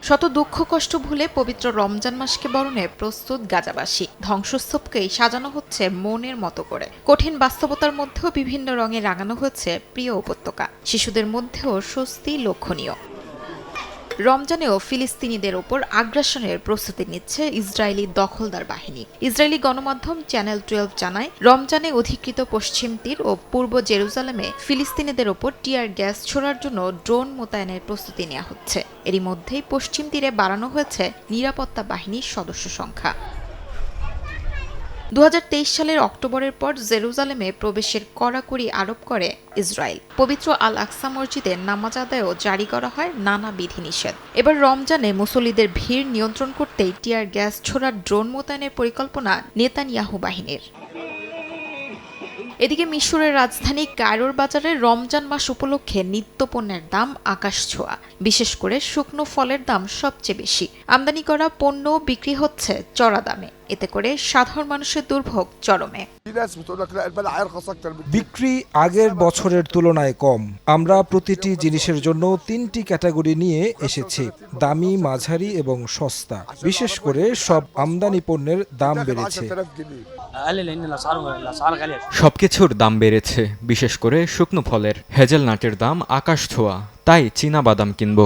শত দুঃখ কষ্ট ভুলে পবিত্র রমজান মাসকে বরণে প্রস্তুত গাজাবাসী। ধ্বংসস্তূপকেই সাজানো হচ্ছে মনের মতো করে। কঠিন বাস্তবতার মধ্যেও বিভিন্ন রঙে রাঙানো হয়েছে প্রিয় উপত্যকা। শিশুদের মধ্যেও স্বস্তি লক্ষণীয়। রমজানেও ফিলিস্তিনিদের ওপর আগ্রাসনের প্রস্তুতি নিচ্ছে ইসরায়েলি দখলদার বাহিনী। ইসরায়েলি গণমাধ্যম চ্যানেল 12 জানায়, রমজানে অধিকৃত পশ্চিম তীর ও পূর্ব জেরুজালেমে ফিলিস্তিনিদের ওপর টিয়ার গ্যাস ছোড়ার জন্য ড্রোন মোতায়েনের প্রস্তুতি নেওয়া হচ্ছে। এরই মধ্যেই পশ্চিম তীরে বাড়ানো হয়েছে নিরাপত্তা বাহিনীর সদস্য সংখ্যা। 2023 সালের অক্টোবরের পর জেরুজালেমে প্রবেশের কড়াকড়ি আরোপ করে ইসরায়েল। পবিত্র আল আকসা মসজিদে নামাজ আদায়ও জারি করা হয় নানা বিধিনিষেধ। এবার রমজানে মুসল্লিদের ভিড় নিয়ন্ত্রণ করতেই টিয়ার গ্যাস ছোড়ার ড্রোন মোতায়েনের পরিকল্পনা নেতানিয়াহু বাহিনীর। এদিকে মিশরের রাজধানী কায়রোর বাজারে রমজান মাস উপলক্ষে নিত্যপণ্যের দাম আকাশছোঁয়া। বিশেষ করে শুকনো ফলের দাম সবচেয়ে বেশি। আমদানি করা পণ্য বিক্রি হচ্ছে চড়া দামে। এতে করে সাধারণ মানুষের দুর্ভোগ চরমে। বিক্রি আগের বছরের তুলনায় কম। আমরা প্রতিটি জিনিসের জন্য 3টি ক্যাটাগরি নিয়ে এসেছি, দামি, মাঝারি এবং সস্তা। বিশেষ করে সব আমদানি পণ্যের দাম বেড়েছে। সবকিছুর দাম বেড়েছে, বিশেষ করে শুকনো ফলের। হেজেলনাটের দাম আকাশছোঁয়া, তাই চীনা বাদাম কিনবো।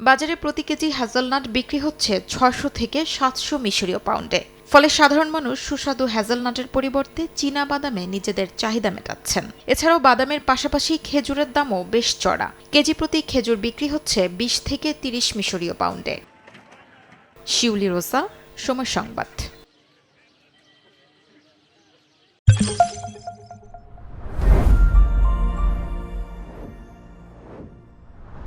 বাজারে প্রতি কেজি হ্যাজেলনাট বিক্রি হচ্ছে 600 থেকে 700 মিশরীয় পাউন্ডে। ফলে সাধারণ মানুষ সুস্বাদু হ্যাজেলনাটের পরিবর্তে চীনা বাদামে নিজেদের চাহিদা মেটাচ্ছেন। এছাড়াও বাদামের পাশাপাশি খেজুরের দামও বেশ চড়া। কেজি প্রতি খেজুর বিক্রি হচ্ছে 20 থেকে 30 মিশরীয় পাউন্ডে। শিউলি রোসা, সময় সংবাদ।